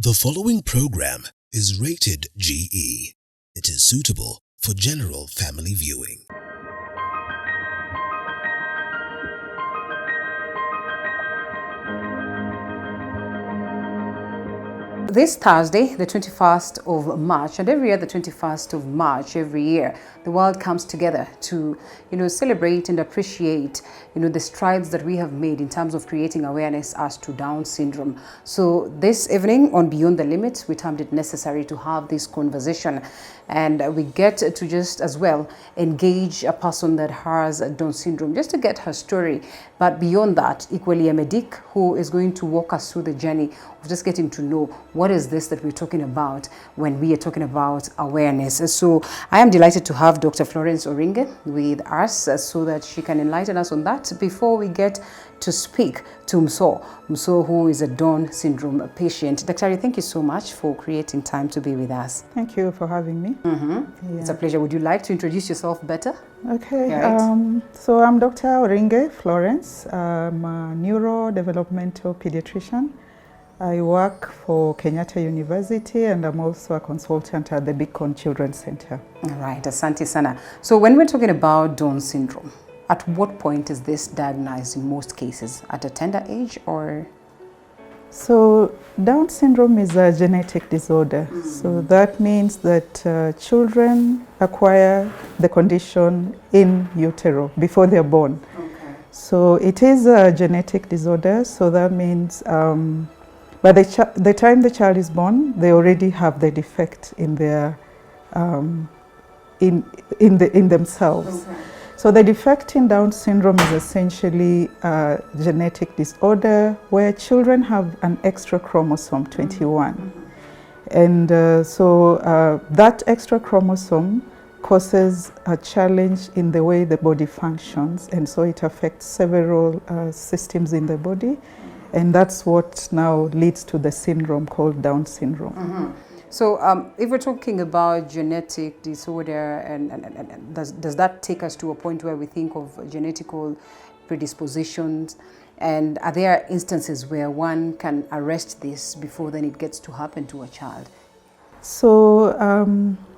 The following program is rated GE. It is suitable for general family viewing. This Thursday, the 21st of March, and every year, the 21st of March, every year, the world comes together to, celebrate and appreciate, the strides that we have made in terms of creating awareness as to Down syndrome. So this evening on Beyond the Limits, we termed it necessary to have this conversation, and we get to just as well engage a person that has Down syndrome, just to get her story. But beyond that, equally a medic who is going to walk us through the journey of just getting to know what is this that we're talking about when we are talking about awareness. So I am delighted to have Dr. Florence Oringe with us so that she can enlighten us on that before we get to speak to Mso, who is a Down syndrome patient. Dr. Thank you so much for creating time to be with us. Thank you for having me. Yeah. It's a pleasure. Would you like to introduce yourself better? Okay. Right. So I'm Dr. Oringe Florence. I'm a neurodevelopmental pediatrician. I work for Kenyatta University, and I'm also a consultant at the Beacon Children's Center. All right, asante sana. So when we're talking about Down syndrome, at what point is this diagnosed in most cases? At a tender age or? So Down syndrome is a genetic disorder. So that means that children acquire the condition in utero before they're born. Okay. So it is a genetic disorder. So that means by the time the child is born, they already have the defect in their in themselves. Okay. So the defect in Down syndrome is essentially a genetic disorder where children have an extra chromosome 21, and so that extra chromosome causes a challenge in the way the body functions, and so it affects several systems in the body. And that's what now leads to the syndrome called Down syndrome. So if we're talking about genetic disorder, and does that take us to a point where we think of genetical predispositions? And are there instances where one can arrest this before then it gets to happen to a child? So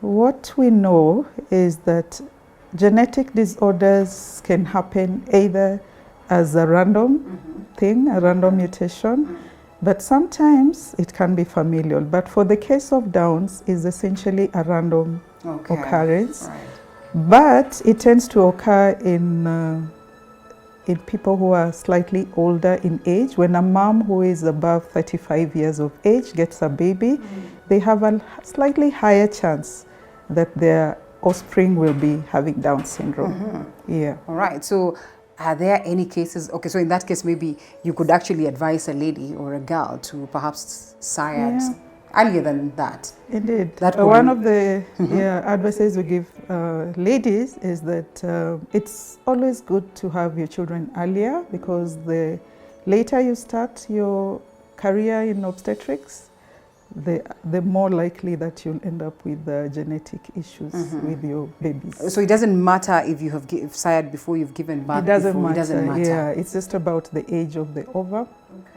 what we know is that genetic disorders can happen either as a random thing, a random mutation, but sometimes it can be familial. But for the case of Downs, is essentially a random occurrence. Right. But it tends to occur in people who are slightly older in age. When a mom who is above 35 years of age gets a baby, they have a slightly higher chance that their offspring will be having Down syndrome. Yeah. All right. So are there any cases, so in that case, maybe you could actually advise a lady or a girl to perhaps sire earlier than that? Indeed. One of the advices we give ladies is that it's always good to have your children earlier, because the later you start your career in obstetrics, the more likely that you'll end up with genetic issues with your babies. So it doesn't matter if you have sired before you've given birth. It doesn't matter. Yeah, it's just about the age of the ovum.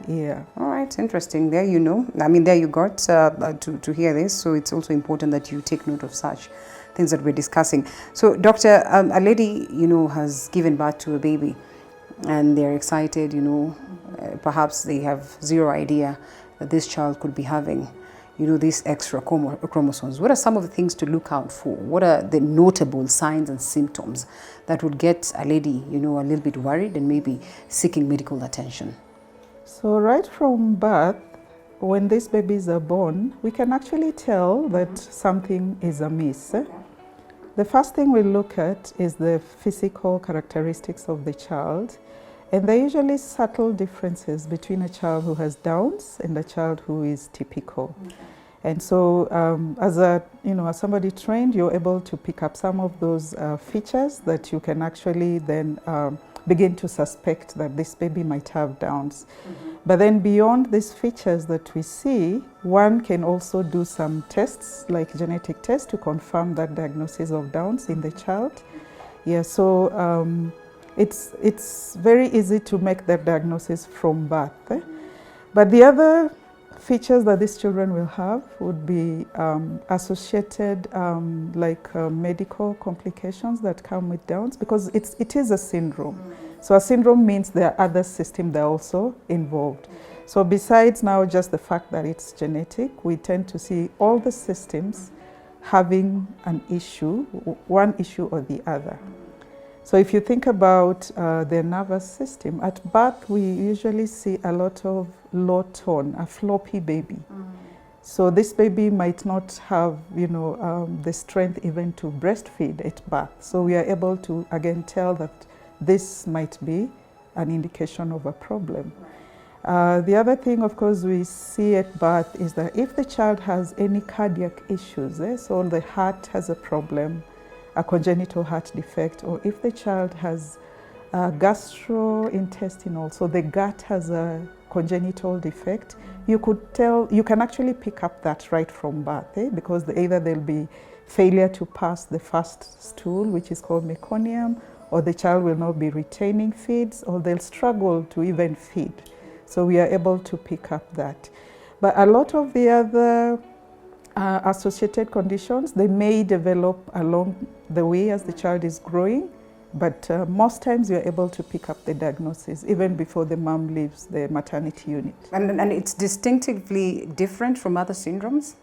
Okay. Yeah. All right, interesting. There there you got to hear this. So it's also important that you take note of such things that we're discussing. So doctor, a lady, has given birth to a baby and they're excited, perhaps they have zero idea that this child could be having these extra chromosomes. What are some of the things to look out for? What are the notable signs and symptoms that would get a lady, a little bit worried and maybe seeking medical attention? So right from birth, when these babies are born, we can actually tell that something is amiss. Okay. The first thing we look at is the physical characteristics of the child. And there are usually subtle differences between a child who has Downs and a child who is typical. Okay. And so as somebody trained, you're able to pick up some of those features that you can actually then begin to suspect that this baby might have Downs. But then beyond these features that we see, one can also do some tests, like genetic tests, to confirm that diagnosis of Downs in the child. Yeah, so it's very easy to make that diagnosis from birth. But the other features that these children will have would be associated medical complications that come with Downs, because it is a syndrome. So a syndrome means there are other systems that are also involved. So besides now just the fact that it's genetic, we tend to see all the systems having an issue, one issue or the other. So if you think about the nervous system, at birth we usually see a lot of low tone, a floppy baby. So this baby might not have, the strength even to breastfeed at birth. So we are able to again tell that this might be an indication of a problem. The other thing, of course, we see at birth is that if the child has any cardiac issues, so the heart has a problem, a congenital heart defect, or if the child has gastrointestinal, so the gut has a congenital defect, you can actually pick up that right from birth, because either there'll be failure to pass the first stool, which is called meconium, or the child will not be retaining feeds, or they'll struggle to even feed. So we are able to pick up that. But a lot of the other associated conditions, they may develop along the way as the child is growing, but most times you're able to pick up the diagnosis even before the mom leaves the maternity unit. And it's distinctively different from other syndromes?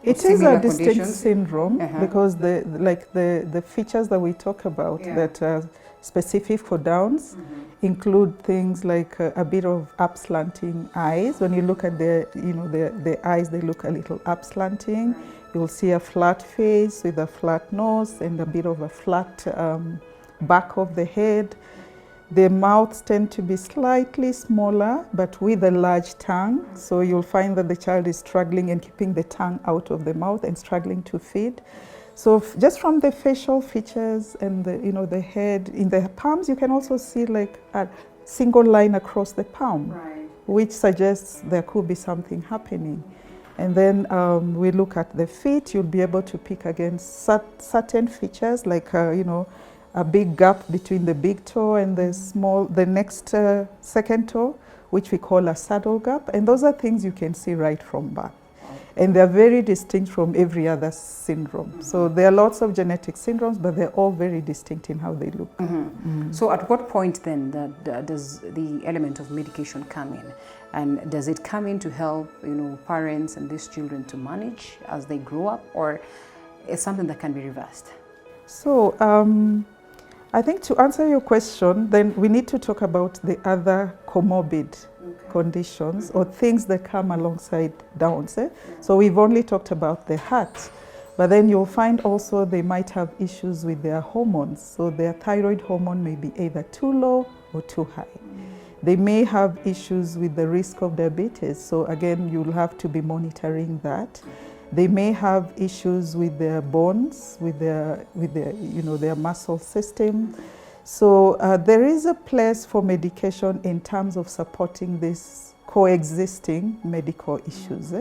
It is a distinct syndrome because the features that we talk about that are specific for Downs include things like a bit of upslanting eyes. When you look at the eyes, they look a little upslanting. You'll see a flat face with a flat nose and a bit of a flat back of the head. The mouths tend to be slightly smaller, but with a large tongue. So you'll find that the child is struggling and keeping the tongue out of the mouth and struggling to feed. So just from the facial features and the head, in the palms, you can also see like a single line across the palm, which suggests there could be something happening. And then we look at the feet. You'll be able to pick against certain features like a big gap between the big toe and the next second toe, which we call a saddle gap. And those are things you can see right from birth. And they're very distinct from every other syndrome. So there are lots of genetic syndromes, but they're all very distinct in how they look. So at what point then does the element of medication come in? And does it come in to help parents and these children to manage as they grow up, or is something that can be reversed? So I think to answer your question, then we need to talk about the other comorbid conditions or things that come alongside Downs. So we've only talked about the heart, but then you'll find also they might have issues with their hormones. So their thyroid hormone may be either too low or too high. They may have issues with the risk of diabetes. So again, you'll have to be monitoring that. They may have issues with their bones, with their muscle system. So there is a place for medication in terms of supporting these coexisting medical issues.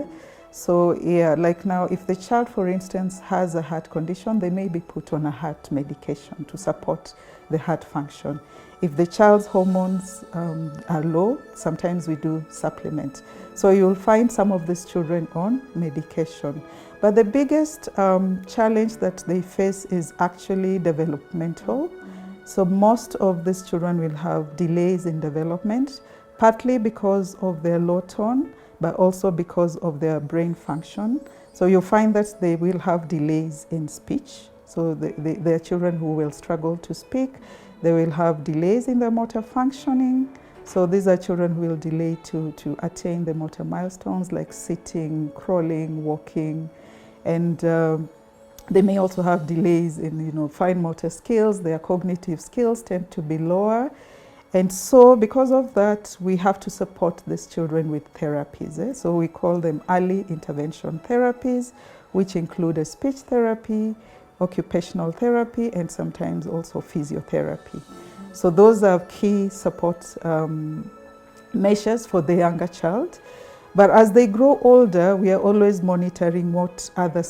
So yeah, like now, if the child, for instance, has a heart condition, they may be put on a heart medication to support the heart function. If the child's hormones are low, sometimes we do supplement. So you'll find some of these children on medication. But the biggest challenge that they face is actually developmental. So most of these children will have delays in development, partly because of their low tone, but also because of their brain function. So you'll find that they will have delays in speech. So there are children who will struggle to speak. They will have delays in their motor functioning. So these are children who will delay to attain the motor milestones like sitting, crawling, walking. And they may also have delays in fine motor skills. Their cognitive skills tend to be lower. And so because of that, we have to support these children with therapies. So we call them early intervention therapies, which include a speech therapy, occupational therapy, and sometimes also physiotherapy. So those are key support measures for the younger child. But as they grow older, we are always monitoring what other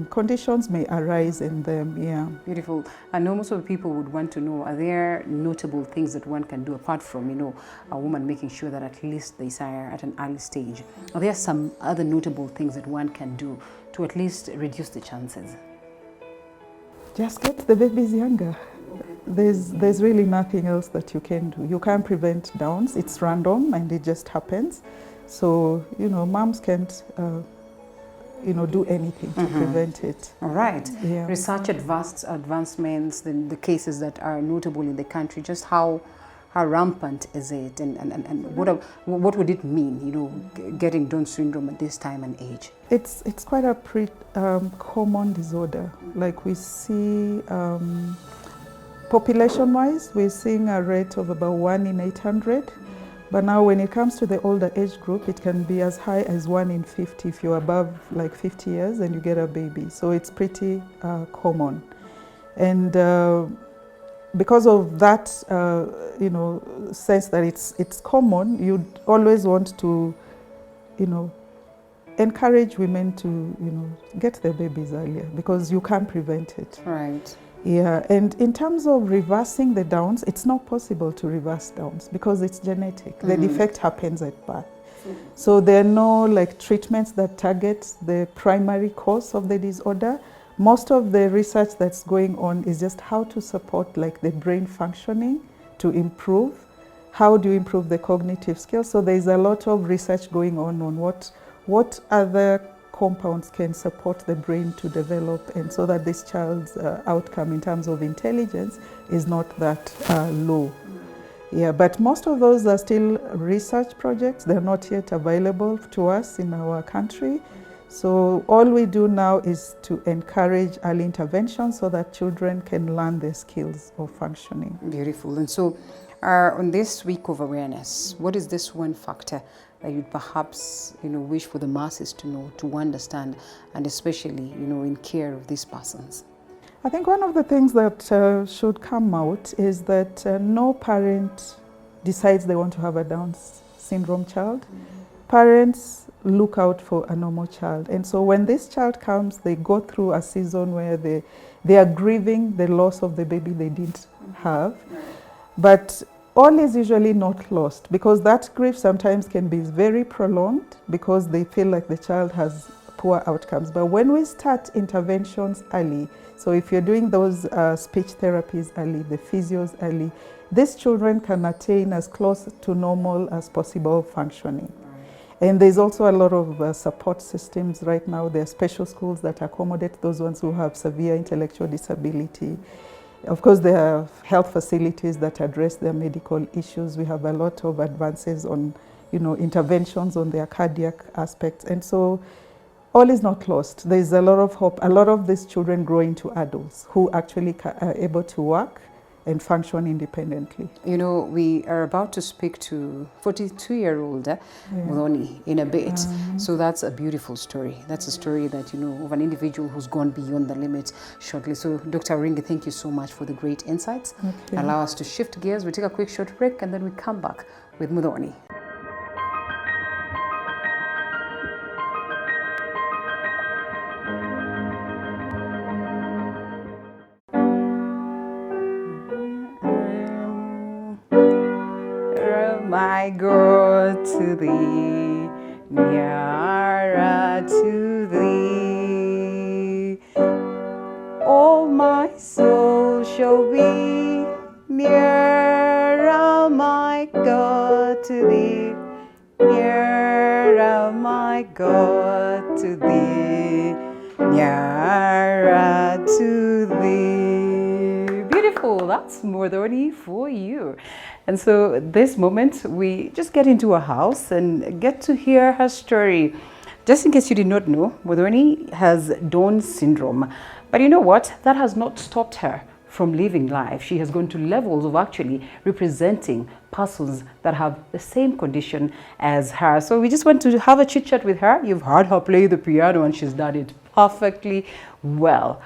conditions may arise in them. Yeah. Beautiful. I know most of the people would want to know, are there notable things that one can do apart from, a woman making sure that at least they sire at an early stage? Are there some other notable things that one can do to at least reduce the chances? Just get the babies younger. There's really nothing else that you can do. You can't prevent downs. It's random and it just happens. So, moms can't, do anything to prevent it. All right. Yeah. Research advancements, the cases that are notable in the country, just how rampant is it, and what would it mean, getting Down syndrome at this time and age? It's quite a common disorder. Like we see, population-wise, we're seeing a rate of about 1 in 800. But now when it comes to the older age group, it can be as high as 1 in 50 if you're above like 50 years and you get a baby. So it's pretty common. And because of that, sense that it's common, you'd always want to, encourage women to, get their babies earlier because you can't prevent it. Right. Yeah, and in terms of reversing the Downs, it's not possible to reverse Downs because it's genetic. The defect happens at birth. So there are no treatments that target the primary cause of the disorder. Most of the research that's going on is just how to support the brain functioning to improve. How do you improve the cognitive skills? So there's a lot of research going on what other compounds can support the brain to develop, and so that this child's outcome in terms of intelligence is not that low. Yeah, but most of those are still research projects. They're not yet available to us in our country. So all we do now is to encourage early intervention so that children can learn their skills of functioning. Beautiful. And so on this week of awareness, what is this one factor that you'd perhaps wish for the masses to know, to understand, and especially in care of these persons? I think one of the things that should come out is that no parent decides they want to have a Down syndrome child. Parents look out for a normal child, and so when this child comes, they go through a season where they are grieving the loss of the baby they didn't have. But all is usually not lost, because that grief sometimes can be very prolonged because they feel like the child has poor outcomes. But when we start interventions early, so if you're doing those speech therapies early, the physios early, these children can attain as close to normal as possible functioning. And there's also a lot of support systems right now. There are special schools that accommodate those ones who have severe intellectual disability. Of course, there are health facilities that address their medical issues. We have a lot of advances on, interventions on their cardiac aspects. And so all is not lost. There's a lot of hope. A lot of these children grow into adults who actually are able to work and function independently. We are about to speak to 42-year-old Muthoni in a bit. So that's a beautiful story. That's a story that, of an individual who's gone beyond the limit shortly. So Dr. Ringi, thank you so much for the great insights. Okay. Allow us to shift gears. We take a quick short break and then we come back with Muthoni. I go to thee, nearer to thee. All my soul shall be nearer, my God, to thee. Nearer, my God, to thee. Nearer to thee. Beautiful. That's Muthoni for you. And so this moment, we just get into a house and get to hear her story. Just in case you did not know, Muthoni has Down syndrome. But you know what? That has not stopped her from living life. She has gone to levels of actually representing persons that have the same condition as her. So we just want to have a chit chat with her. You've heard her play the piano and she's done it perfectly well.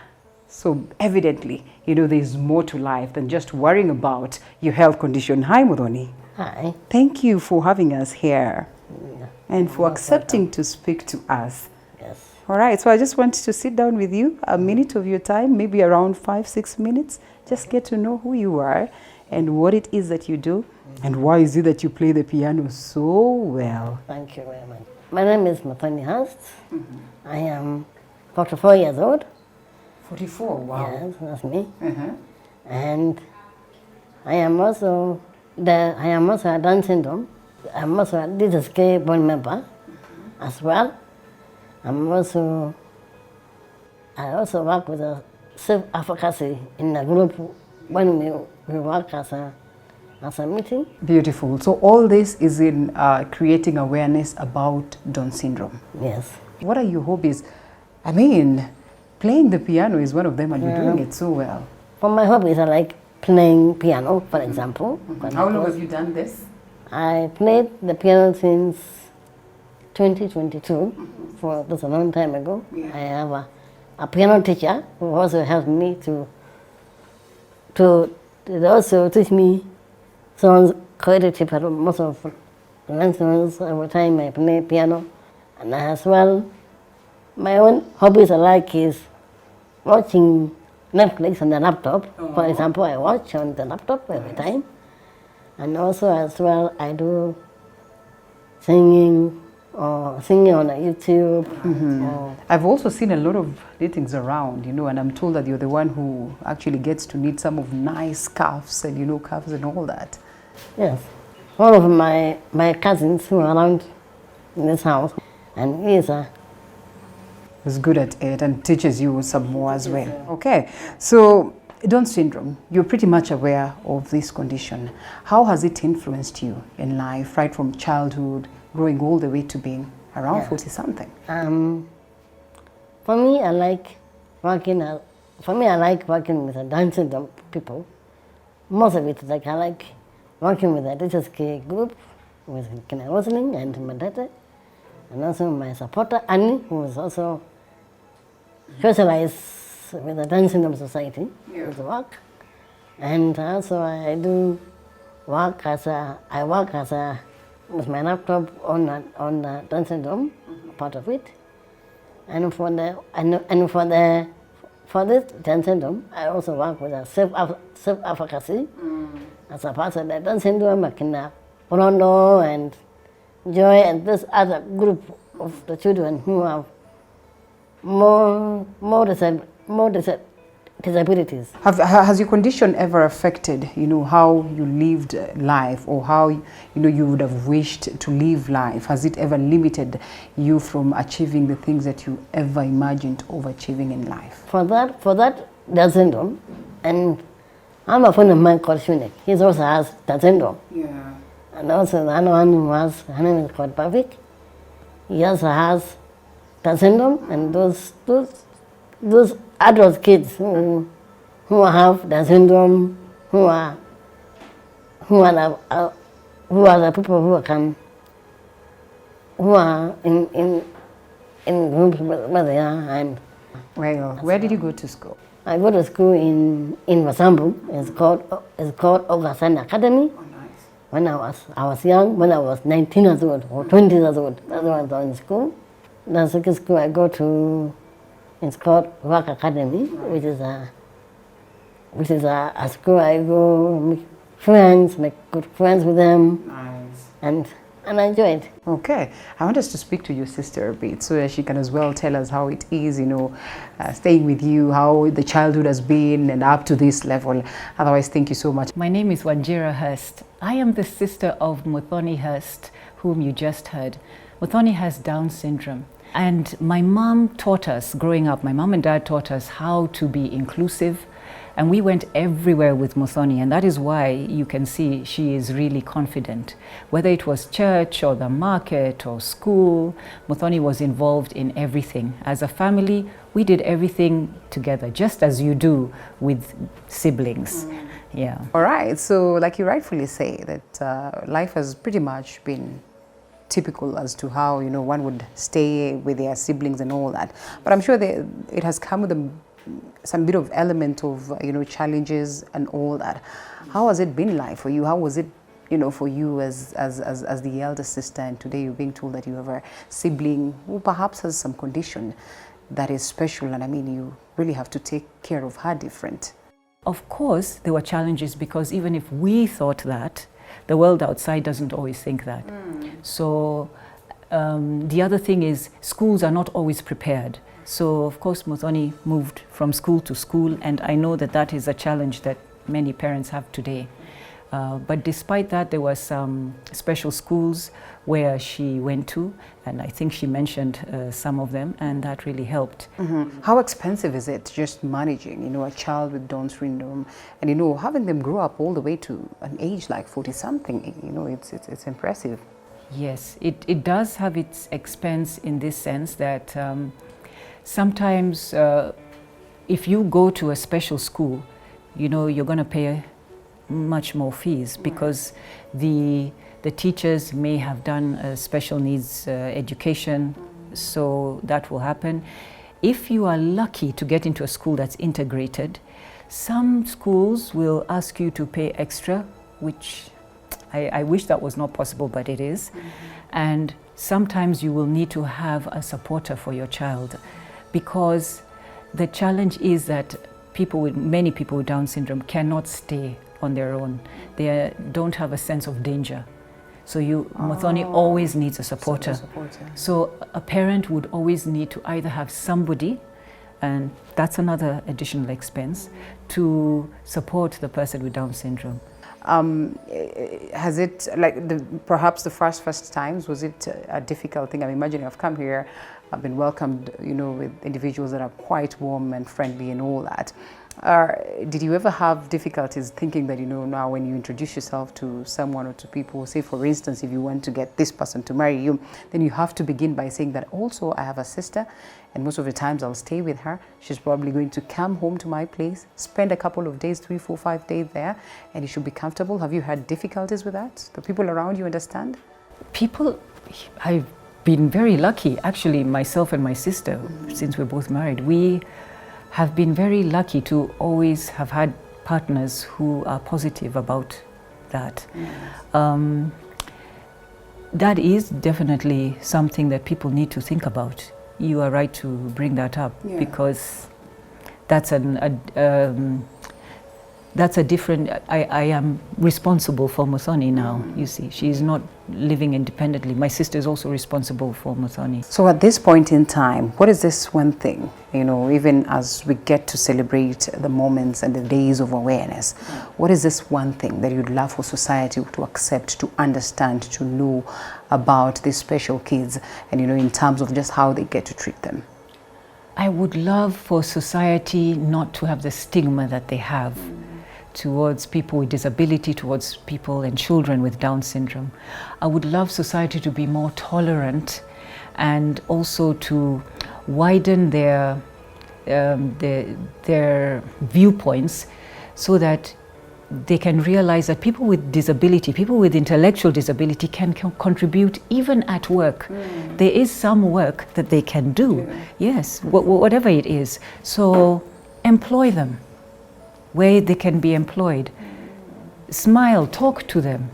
So evidently, there's more to life than just worrying about your health condition. Hi, Muthoni. Hi. Thank you for having us here. and for accepting to speak to us. Yes. All right, so I just want to sit down with you, a minute of your time, maybe around 5-6 minutes, just get to know who you are and what it is that you do, and why is it that you play the piano so well. Thank you very much. My name is Muthoni Hurst. I am 44 years old. 44, wow. Yes, that's me. Uh-huh. And I am also a Down syndrome. I'm also a DStv board member as well. I also work with a self-advocacy in a group when we work as a meeting. Beautiful. So all this is in creating awareness about Down syndrome. Yes. What are your hobbies? I mean, playing the piano is one of them, and you're doing it so well. For my hobbies, I like playing piano, for example. How long have you done this? I played the piano since 2022, that's a long time ago. Yeah. I have a piano teacher who also helped me to also teach me songs creative. Most of the lessons every time I play piano. And as well, my own hobbies I like is watching Netflix on the laptop. For example, I watch on the laptop every time. And also as well, I do singing on YouTube. I've also seen a lot of knittings around, and I'm told that you're the one who actually gets to knit some of nice scarves and, cuffs and all that. Yes. One of my cousins who are around in this house, and he is good at it and teaches you some more as well. Okay, so Down syndrome, you're pretty much aware of this condition. How has it influenced you in life, right from childhood, growing all the way to being around 40-something? For me, I like working with the Down syndrome people. Most of it, I like working with the DStv group, with Kina Rosling and Madete, and also my supporter, Annie, who is also specialized with the Down syndrome society with work. And also I work with my laptop on the Down syndrome, part of it. And for this Down syndrome, I also work with a self-advocacy. As a part of the Down syndrome, I can Rondo and Joy and this other group of the children who have more disabilities. Has your condition ever affected, how you lived life, or how, you would have wished to live life? Has it ever limited you from achieving the things that you ever imagined of achieving in life? For that Down syndrome, and I'm a friend of mine called Shunik. He also has Down syndrome. Yeah. And also the other one who has, her name is called Pavik. He also has Down syndrome, and those adult kids who have Down syndrome, who are the people who are in groups where they are. And well, where did you go to school? I go to school in Wasambu. It's called Ogasan Academy. Oh, nice. When I was young, when I was 19 years old or 20 years old, that's when I was in school. The second school I go to, it's called Work Academy, which is a school I go make friends, make good friends with them. Nice. And I enjoy it. Okay, I want us to speak to your sister a bit so that she can as well tell us how it is, staying with you, how the childhood has been and up to this level. Otherwise, thank you so much. My name is Wanjira Hurst. I am the sister of Muthoni Hurst, whom you just heard. Muthoni has Down syndrome. And my mom taught us, growing up, my mom and dad taught us how to be inclusive. And we went everywhere with Muthoni, and that is why you can see she is really confident. Whether it was church or the market or school, Muthoni was involved in everything. As a family, we did everything together, just as you do with siblings. Yeah. All right, so like you rightfully say, that life has pretty much been typical as to how, one would stay with their siblings and all that. But I'm sure it has come with some bit of element of, challenges and all that. How has it been like for you? How was it you know, for you as the elder sister, and today you're being told that you have a sibling who perhaps has some condition that is special, and I mean, you really have to take care of her different. Of course, there were challenges, because even if we thought that, the world outside doesn't always think that. So the other thing is, schools are not always prepared. So of course, Muthoni moved from school to school, and I know that that is a challenge that many parents have today. But despite that, there were some special schools where she went to, and I think she mentioned some of them, and that really helped. How expensive is it just managing, you know, a child with Down syndrome, and you know, having them grow up all the way to an age like 40-something? You know, it's impressive. Yes, it does have its expense in this sense that sometimes if you go to a special school, you know, you're going to pay much more fees, because the teachers may have done a special needs education, so that will happen. If you are lucky to get into a school that's integrated, some schools will ask you to pay extra, which I wish that was not possible, but it is. And sometimes you will need to have a supporter for your child, because the challenge is that many people with Down syndrome cannot stay on their own. They don't have a sense of danger. So Muthoni always needs a supporter. So a parent would always need to either have somebody, and that's another additional expense, to support the person with Down syndrome. Has it, like, perhaps the first times, was it a difficult thing? I'm imagining I've come here, I've been welcomed, you know, with individuals that are quite warm and friendly and all that. Did you ever have difficulties thinking that, you know, now when you introduce yourself to someone or to people, say for instance, if you want to get this person to marry you, then you have to begin by saying that also I have a sister, and most of the times I'll stay with her. She's probably going to come home to my place, spend a couple of days, 3, 4, 5 days there, and you should be comfortable. Have you had difficulties with that? Do people around you understand? I've been very lucky, actually, myself and my sister, since we're both married. We have been very lucky to always have had partners who are positive about that. That is definitely something that people need to think about. You are right to bring that up, because that's a different, I am responsible for Muthoni now, you see. She's not living independently. My sister is also responsible for Muthoni. So at this point in time, what is this one thing, you know, even as we get to celebrate the moments and the days of awareness, what is this one thing that you'd love for society to accept, to understand, to know about these special kids, and, you know, in terms of just how they get to treat them? I would love for society not to have the stigma that they have towards people with disability, towards people and children with Down syndrome. I would love society to be more tolerant, and also to widen their viewpoints, so that they can realize that people with disability, people with intellectual disability can contribute even at work. There is some work that they can do, yes, whatever it is. So employ them where they can be employed. Smile, talk to them.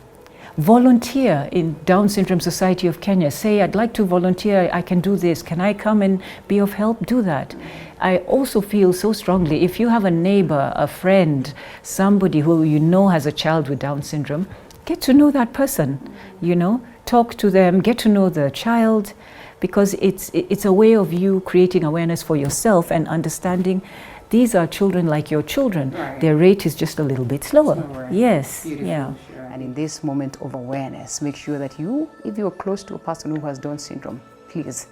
Volunteer in Down Syndrome Society of Kenya. Say, I'd like to volunteer, I can do this. Can I come and be of help? Do that. I also feel so strongly, if you have a neighbor, a friend, somebody who you know has a child with Down syndrome, get to know that person, you know, talk to them, get to know the child, because it's a way of you creating awareness for yourself and understanding these are children like your children. Right. Their rate is just a little bit slower. Yes. Beautiful. Yeah. Sure. And in this moment of awareness, make sure that you, if you're close to a person who has Down syndrome, please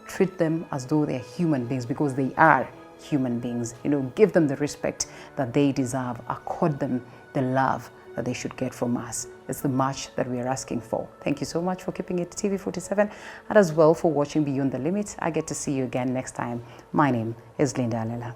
treat them as though they're human beings, because they are human beings. You know, give them the respect that they deserve. Accord them the love that they should get from us. It's the much that we are asking for. Thank you so much for keeping it TV47, and as well for watching Beyond the Limit. I get to see you again next time. My name is Linda Alela.